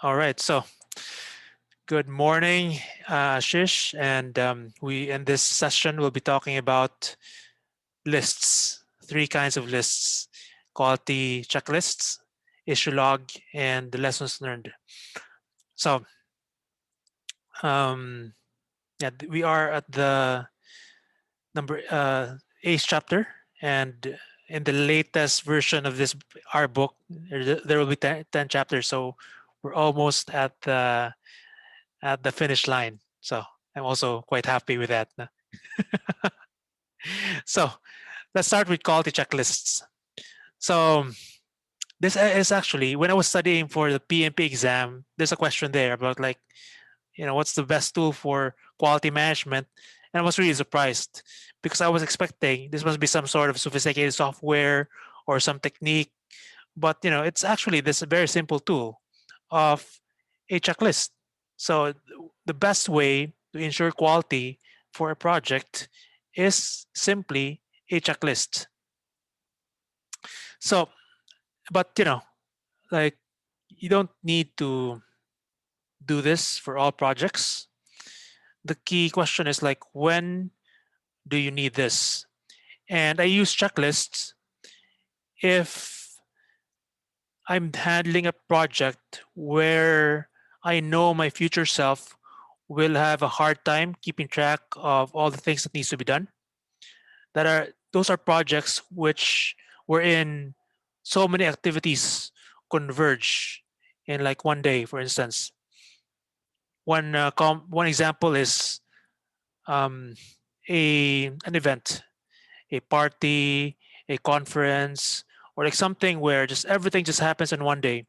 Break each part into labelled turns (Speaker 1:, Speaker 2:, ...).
Speaker 1: All right. So, good morning, Ashish. And we in this session we'll be talking about lists, three kinds of lists: quality checklists, issue log, and the lessons learned. So, um, yeah, we are at the number eighth chapter, and in the latest version of this our book, there will be 10 chapters. So, we're almost at the finish line. So I'm also quite happy with that. So let's start with quality checklists. So this is actually when I was studying for the PMP exam, there's a question there about like, what's the best tool for quality management? And I was really surprised because I was expecting this must be some sort of sophisticated software or some technique, but it's actually this very simple tool of a checklist. So the best way to ensure quality for a project is simply a checklist. So, but like you don't need to do this for all projects. The key question is like, when do you need this? And I use checklists if I'm handling a project where I know my future self will have a hard time keeping track of all the things that needs to be done. Those are projects which wherein so many activities converge in like one day. For instance, one example is um, a an event, a party, a conference, or like something where just everything just happens in one day.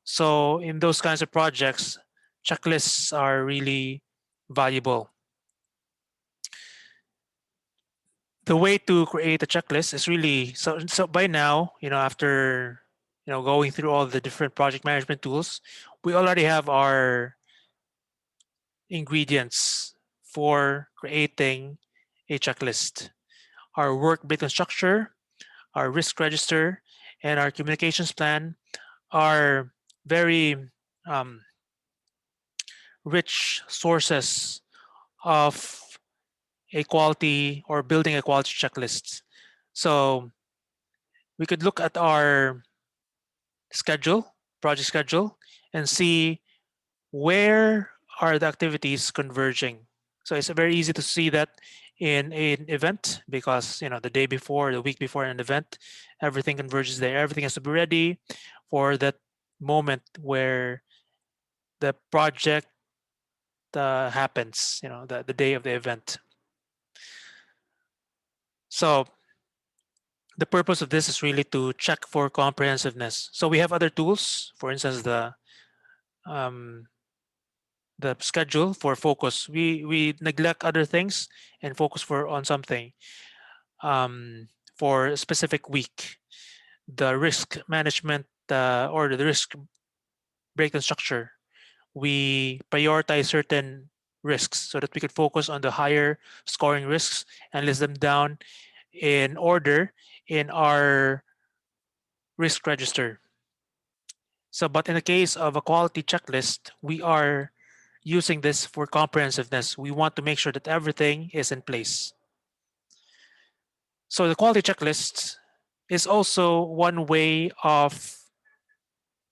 Speaker 1: So in those kinds of projects, checklists are really valuable. The way to create a checklist is really so by now, after going through all the different project management tools, we already have our ingredients for creating a checklist. Our work based on structure, our risk register, and our communications plan are very um, rich sources of a quality or building a quality checklist. So we could look at our schedule, project schedule, and see where are the activities converging. So it's very easy to see that in an event because the day before, the week before an event, everything converges there. Everything has to be ready for that moment where the project happens. The day of the event. So the purpose of this is really to check for comprehensiveness. So we have other tools, for instance, um, the schedule for focus. We neglect other things and focus for on something for a specific week. The risk management or the risk breakdown structure. We prioritize certain risks so that we could focus on the higher scoring risks and list them down in order in our risk register. So, but in the case of a quality checklist, we are using this for comprehensiveness. We want to make sure that everything is in place. So, the quality checklist is also one way of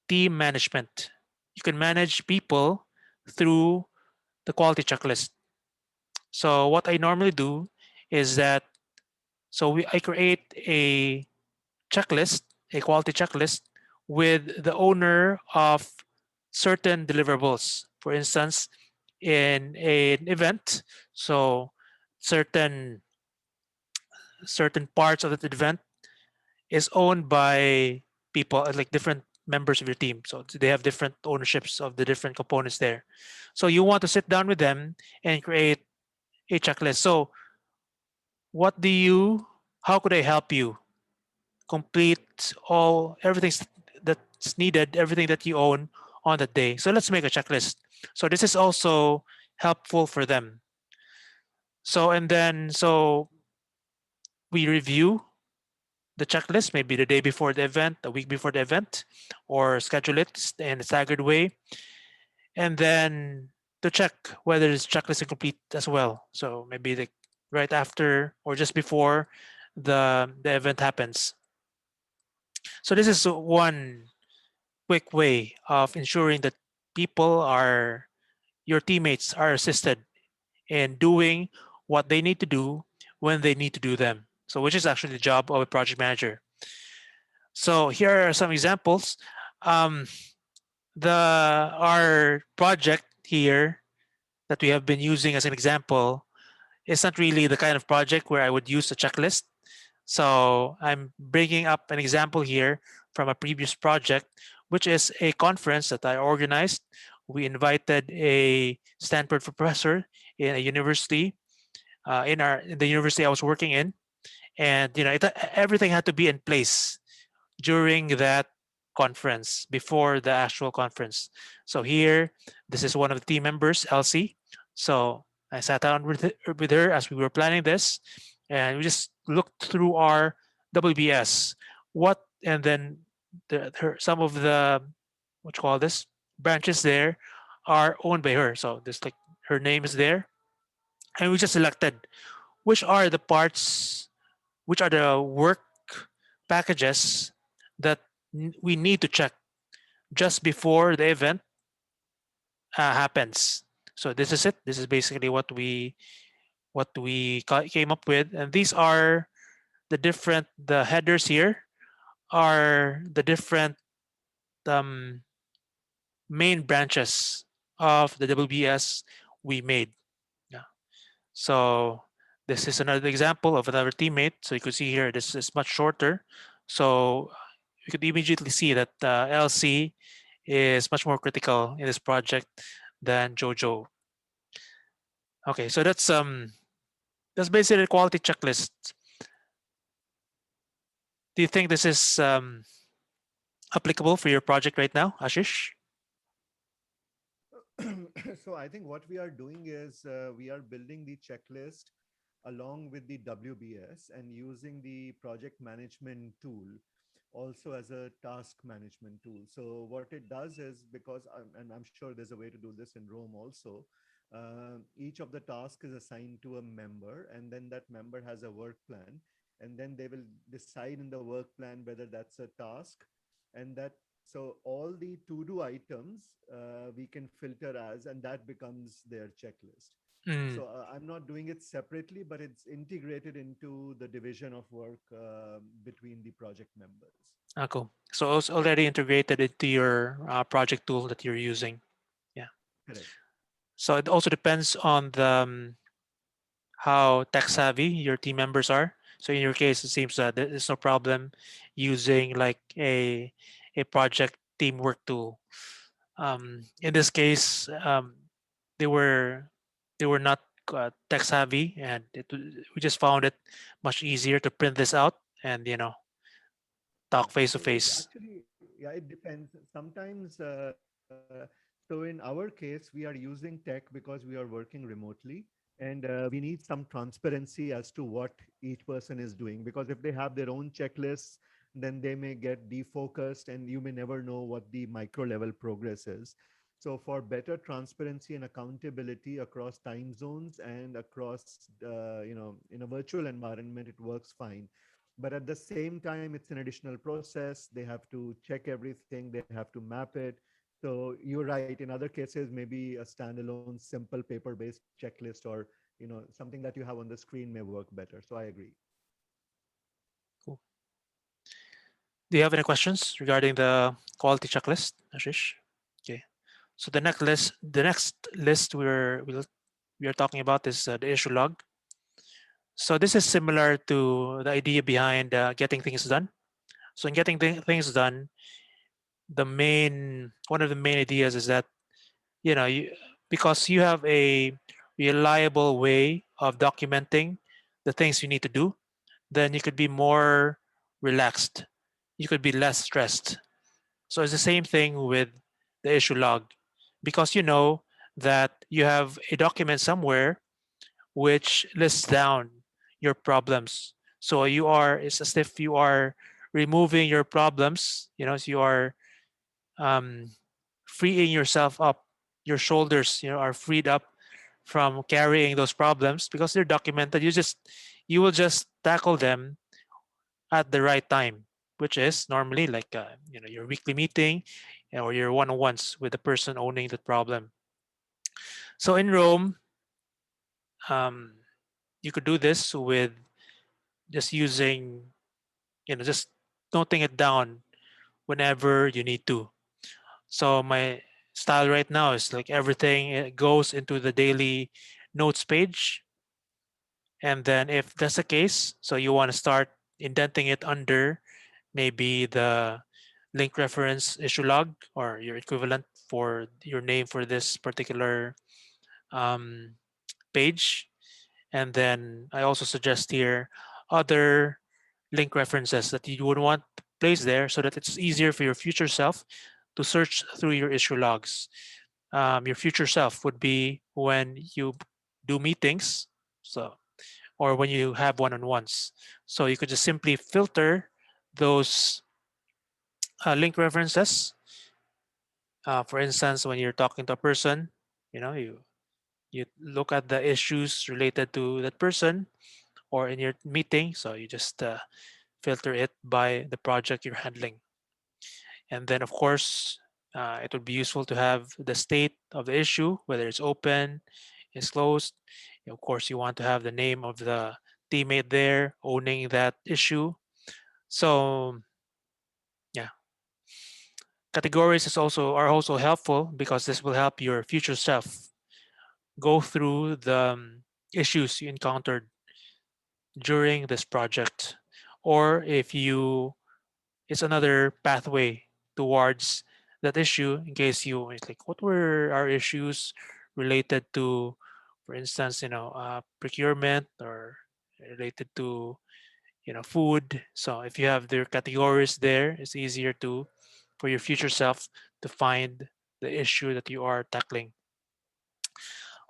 Speaker 1: team management. You can manage people through the quality checklist. So, what I normally do is that I create a checklist, a quality checklist with the owner of certain deliverables. For instance, in an event, so certain certain parts of the event is owned by people like different members of your team. So they have different ownerships of the different components there. So you want to sit down with them and create a checklist. So what do you how could I help you complete all everything that's needed, everything that you own on that day. So let's make a checklist. So this is also helpful for them. So and then we review the checklist maybe the day before the event, a week before the event, or schedule it in a staggered way, and then to check whether this checklist is complete as well. So maybe right after or just before the event happens. So this is one quick way of ensuring that people are your teammates are assisted in doing what they need to do when they need to do them. So which is actually the job of a project manager. So here are some examples. Um, the our project here that we have been using as an example is not really the kind of project where I would use a checklist. So I'm bringing up an example here from a previous project, which is a conference that I organized. We invited a Stanford professor in a university in the university I was working in, and everything had to be in place during that conference before the actual conference. So here, this is one of the team members, Elsie. So I sat down with her as we were planning this, and we just looked through our WBS. What and then some of the what you call this branches there are owned by her. So this like her name is there, and we just selected which are the parts, which are the work packages that we need to check just before the event happens. So this is it. This is basically what we came up with, and these are the headers here are the different um, main branches of the WBS we made. Yeah. So this is another example of another teammate. So you could see here this is much shorter. So you could immediately see that LC is much more critical in this project than Jojo. Okay, so that's basically a quality checklist. Do you think this is applicable for your project right now, Ashish?
Speaker 2: So I think what we are doing is we are building the checklist along with the WBS and using the project management tool also as a task management tool. So what it does is because and I'm sure there's a way to do this in Rome also. Each of the tasks is assigned to a member, and then that member has a work plan, and then they will decide in the work plan whether that's a task, and that so all the to do items we can filter as, and that becomes their checklist.
Speaker 1: Mm,
Speaker 2: So I'm not doing it separately, but it's integrated into the division of work between the project members.
Speaker 1: cool. So it's already integrated into your project tool that you're using. Yeah.
Speaker 2: Correct.
Speaker 1: So it also depends on how tech savvy your team members are. So in your case, it seems that there's no problem using like a project teamwork tool. In this case, they were they were not tech savvy, and we just found it much easier to print this out and talk face to
Speaker 2: It
Speaker 1: face.
Speaker 2: actually, yeah, it depends. Sometimes, so in our case, we are using tech because we are working remotely, and we need some transparency as to what each person is doing. Because if they have their own checklists, then they may get defocused, and you may never know what the micro level progress is. So, for better transparency and accountability across time zones and across, in a virtual environment, it works fine, but at the same time it's an additional process. They have to check everything, they have to map it. So you're right, in other cases maybe a standalone simple paper based checklist, or something that you have on the screen may work better. So I agree.
Speaker 1: Cool. Do you have any questions regarding the quality checklist, Ashish? Okay. So the next list we are talking about is the issue log. So this is similar to the idea behind getting things done. So in getting things done, the main one of the main ideas is that you because you have a reliable way of documenting the things you need to do, then you could be more relaxed. You could be less stressed. So it's the same thing with the issue log, because you know that you have a document somewhere which lists down your problems. So it's as if you are removing your problems, so you are um, freeing yourself up. Your shoulders, are freed up from carrying those problems because they're documented. You will just tackle them at the right time, which is normally like your weekly meeting or your one-on-ones with the person owning the problem. So in Rome, um, you could do this with just using, just noting it down whenever you need to. So my style right now is like everything goes into the daily notes page. And then if that's the case, so you want to start indenting it under maybe the link reference issue log or your equivalent for your name for this particular um, page. And then I also suggest here other link references that you would want placed there so that it's easier for your future self to search through your issue logs. Your future self would be when you do meetings, so or when you have one-on-ones. So you could just simply filter those link references. For instance, when you're talking to a person, you look at the issues related to that person, or in your meeting. So you just filter it by the project you're handling. And then, of course, it would be useful to have the state of the issue, whether it's open, it's closed. Of course, you want to have the name of the teammate there owning that issue. So, yeah, categories are also helpful because this will help your future self go through the issues you encountered during this project, or if you it's another pathway towards that issue in case you it's like what were our issues related to, for instance, procurement or related to food. So if you have their categories there, it's easier to for your future self to find the issue that you are tackling.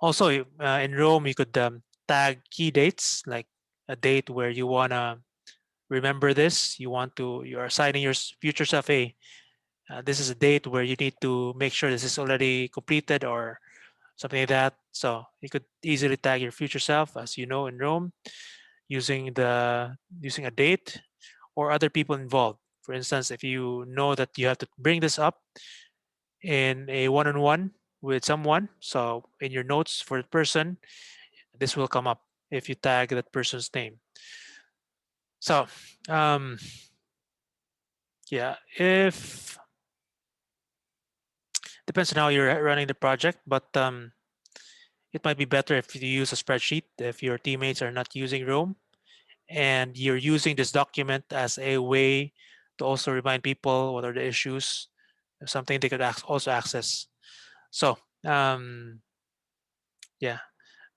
Speaker 1: Also, in Rome, you could tag key dates, like a date where you want to remember this. You're assigning your future self this is a date where you need to make sure this is already completed or something like that. So you could easily tag your future self, as you know, in Rome, using a date or other people involved. For instance, if you know that you have to bring this up in a one-on-one with someone, so in your notes for the person, this will come up if you tag that person's name. So, yeah, if depends on how you're running the project, but it might be better if you use a spreadsheet if your teammates are not using Roam and you're using this document as a way to also remind people what are the issues, something they could also access. So, yeah,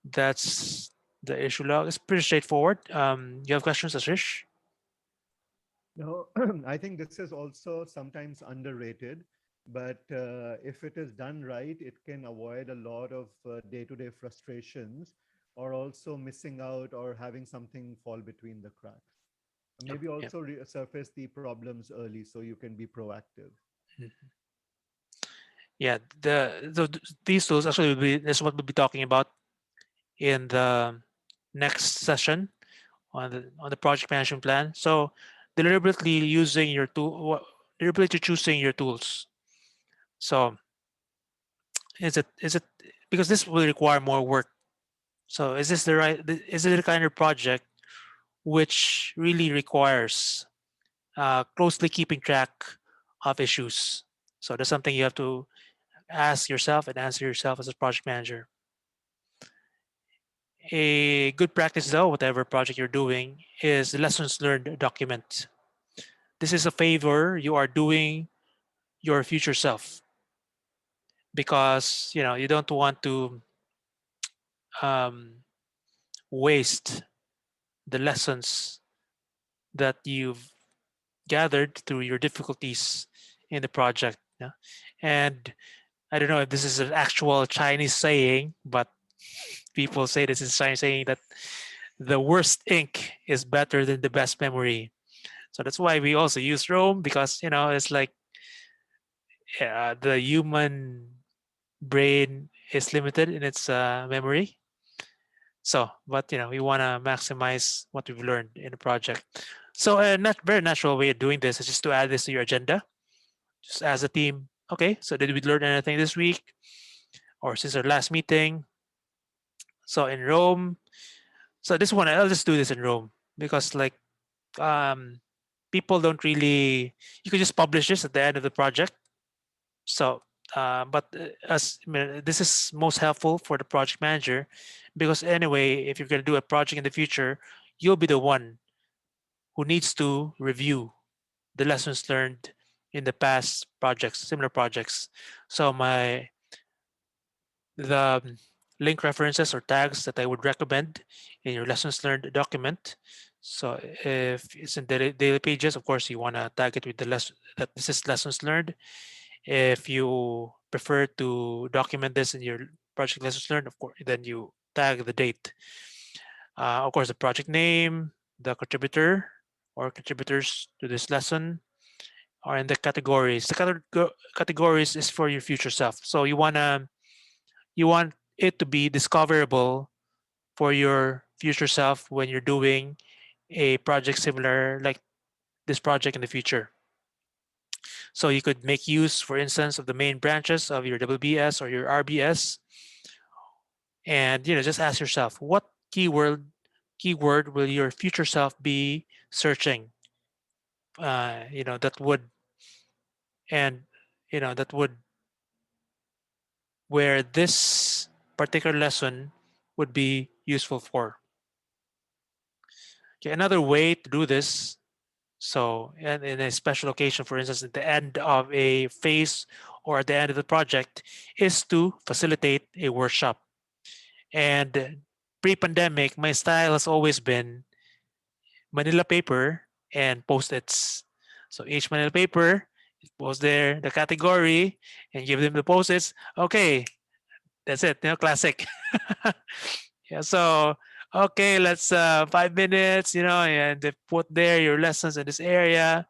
Speaker 1: that's the issue log. It's pretty straightforward. You have questions, Ashish?
Speaker 2: No, I think this is also sometimes underrated, but if it is done right, it can avoid a lot of day-to-day frustrations or also missing out or having something fall between the cracks.
Speaker 1: Yep.
Speaker 2: Maybe
Speaker 1: Yep.
Speaker 2: also surface the problems early so you can be proactive.
Speaker 1: Mhm. Yeah, these tools actually will be this is what we'll be talking about in the next session on the project management plan. So deliberately using your deliberately choosing your tools. So is it because this will require more work. So is it the kind of project which really requires closely keeping track of issues? So that's something you have to ask yourself and answer yourself as a project manager. A good practice, though, whatever project you're doing, is the lessons learned document. This is a favor you are doing your future self because you don't want to um, waste the lessons that you've gathered through your difficulties in the project. Yeah? And I don't know if this is an actual Chinese saying, but people say this is Chinese saying that the worst ink is better than the best memory. So that's why we also use Rome, because it's like, the human brain is limited in its memory. So, but we want to maximize what we've learned in the project. So, a very natural way of doing this is just to add this to your agenda, just as a team. Okay, so did we learn anything this week or since our last meeting? So in Rome, so this one I'll just do this in Rome because like um, people don't really. You could just publish this at the end of the project. So, but as I mean, this is most helpful for the project manager because anyway, if you're going to do a project in the future, you'll be the one who needs to review the lessons learned in the past projects, similar projects. So the link references or tags that I would recommend in your lessons learned document. So if it's in daily pages, of course, you want to tag it with the lesson that this is lessons learned. If you prefer to document this in your project lessons learned, of course, then you tag the date. Of course, the project name, the contributor or contributors to this lesson, or in the categories. The categories is for your future self. So you want it to be discoverable for your future self when you're doing a project similar like this project in the future. So you could make use, for instance, of the main branches of your WBS or your RBS, and just ask yourself, what keyword will your future self be searching? That would and that would where this particular lesson would be useful for. Okay, another way to do this. So, and in a special occasion, for instance, at the end of a phase or at the end of the project, is to facilitate a workshop. And pre-pandemic, my style has always been Manila paper and post-its. So each Manila paper, it was there, the category, and give them the post-its. Okay, that's it. Classic. Yeah. So okay, let's 5 minutes. And they put there your lessons in this area,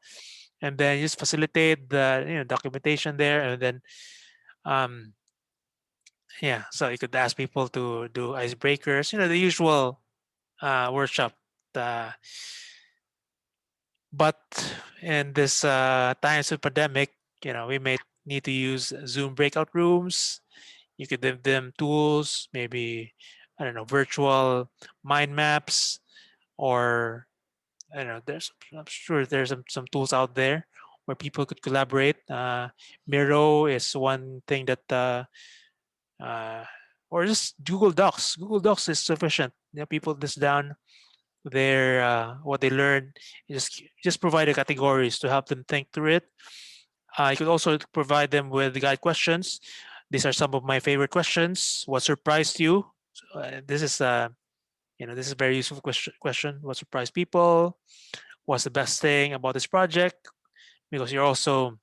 Speaker 1: and then just facilitate the documentation there, and then um yeah. So you could ask people to do icebreakers. The usual workshop. Uh, but in this times of pandemic, we may need to use Zoom breakout rooms. You could give them tools, maybe I don't know, virtual mind maps, or I don't know. I'm sure there's some tools out there where people could collaborate. Miro is one thing that, uh, or just Google Docs. Google Docs is sufficient. People list down their what they learned. You just provide the categories to help them think through it. You could also provide them with guide questions. These are some of my favorite questions. What surprised you? This is a very useful question. What surprised people? What's the best thing about this project? Because you're also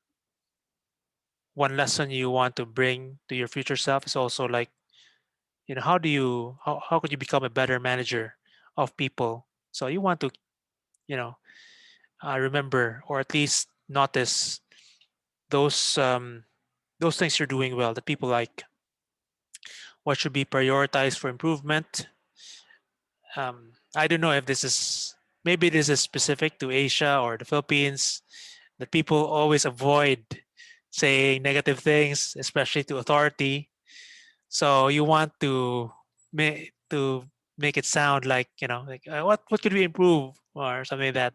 Speaker 1: one lesson you want to bring to your future self is also like, how could you become a better manager of people? So you want to, you know, remember or at least notice those um, those things you're doing well that people like. What should be prioritized for improvement? I don't know if this is maybe this is specific to Asia or the Philippines, that people always avoid saying negative things, especially to authority. So you want to make it sound like like what could we improve or something like that.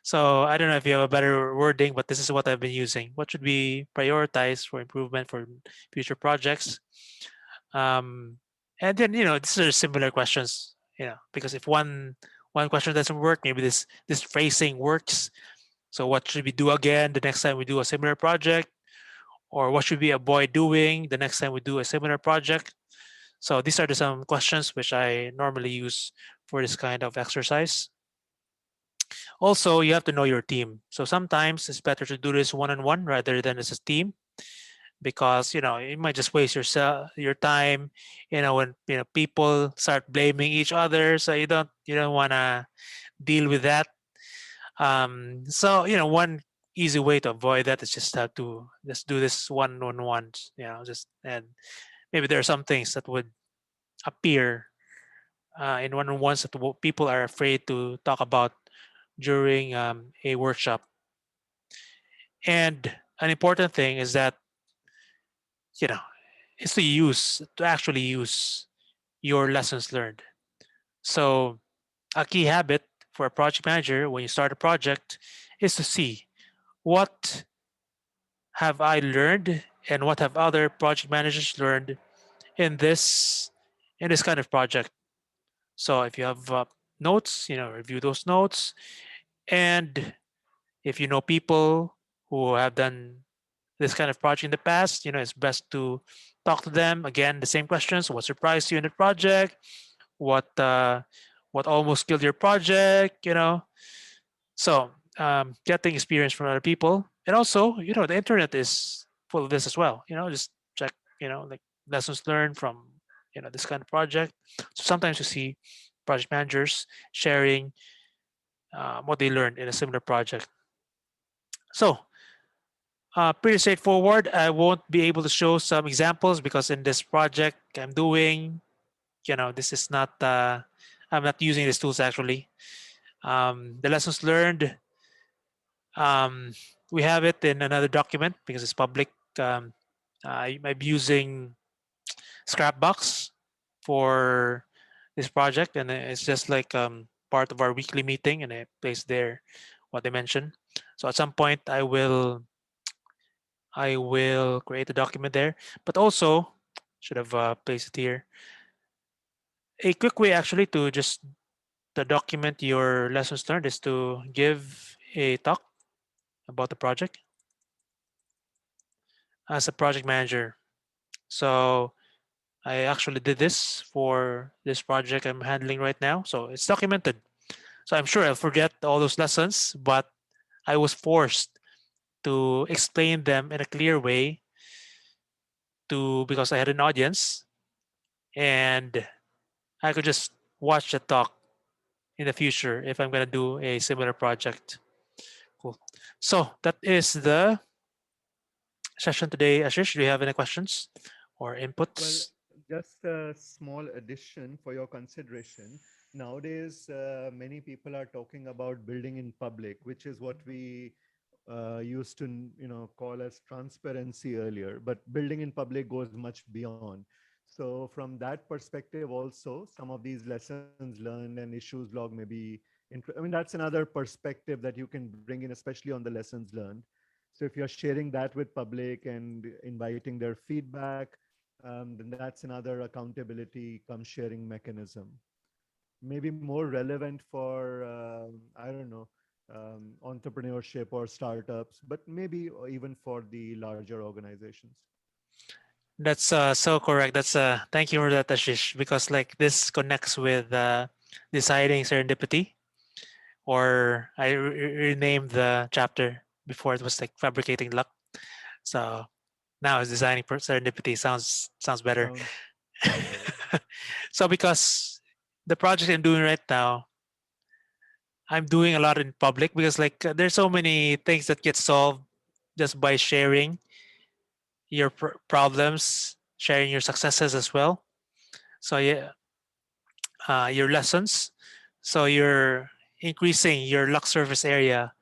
Speaker 1: So I don't know if you have a better wording, but this is what I've been using. What should be prioritized for improvement for future projects? Um, and then these are similar questions. Because if one question doesn't work, maybe this phrasing works. So what should we do again the next time we do a similar project? Or what should we avoid doing the next time we do a similar project? So these are some questions which I normally use for this kind of exercise. Also, you have to know your team. So sometimes it's better to do this one on one rather than as a team. because you might just waste your time. When people start blaming each other, so you don't want to deal with that. So one easy way to avoid that is just have to just do this one on ones. Just and maybe there are some things that would appear in one on ones that people are afraid to talk about during a workshop. And an important thing is that you know is to actually use your lessons learned. So a key habit for a project manager when you start a project is to see what have I learned and what have other project managers learned in this kind of project. So if you have notes, review those notes, and if you know people who have done this kind of project in the past, it's best to talk to them again. The same questions: what surprised you in the project? What almost killed your project? So getting experience from other people, and also the internet is full of this as well. Just check like lessons learned from this kind of project. So sometimes you see project managers sharing what they learned in a similar project. So pretty straightforward. I won't be able to show some examples because in this project I'm doing, this is not. I'm not using these tools actually. The lessons learned, um, we have it in another document because it's public. I'm using Scrapbox for this project, and it's just like part of our weekly meeting, and I place there what I mentioned. So at some point, I will create a document there, but also should have placed it here. A quick way actually to just to document your lessons learned is to give a talk about the project as a project manager. So I actually did this for this project I'm handling right now. So it's documented. So I'm sure I'll forget all those lessons, but I was forced to explain them in a clear way to because I had an audience and I could just watch the talk in the future if I'm gonna do a similar project. Cool. So that is the session today. Ashish, do you have any questions or
Speaker 2: Well,
Speaker 1: inputs?
Speaker 2: just a small addition for your consideration. Nowadays, many people are talking about building in public, which is what we used to, call as transparency earlier. But building in public goes much beyond. So, from that perspective, also, some of these lessons learned and issues log may be. I mean, that's another perspective that you can bring in, especially on the lessons learned. So, if you're sharing that with public and inviting their feedback, then that's another accountability come sharing mechanism. Maybe more relevant for, I don't know, entrepreneurship or startups, but maybe even for the larger organizations.
Speaker 1: That's so correct. That's thank you for that, Ashish, because like this connects with deciding serendipity, or I renamed the chapter before it was like fabricating luck. So now it's designing serendipity. Sounds better.
Speaker 2: Sounds better.
Speaker 1: So because the project I'm doing right now, I'm doing a lot in public because like there's so many things that get solved just by sharing your problems, sharing your successes as well. So yeah, your lessons. So you're increasing your luck surface area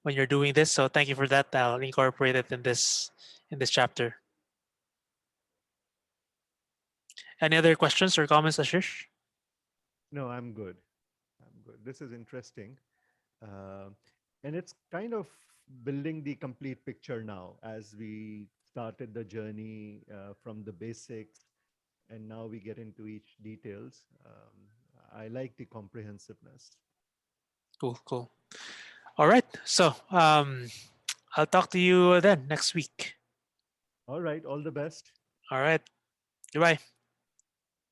Speaker 1: when you're doing this. So thank you for that. I'll incorporate it in this chapter. Any other questions or comments, Ashish?
Speaker 2: No, I'm good. I'm good. This is interesting. Uh, and it's kind of building the complete picture now as we started the journey from the basics and now we get into each details. I like the comprehensiveness.
Speaker 1: Cool, cool. All right. So I'll talk to you then next week.
Speaker 2: All right, all the best.
Speaker 1: All right. Goodbye.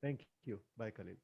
Speaker 2: Thank you. Bye, Khalil.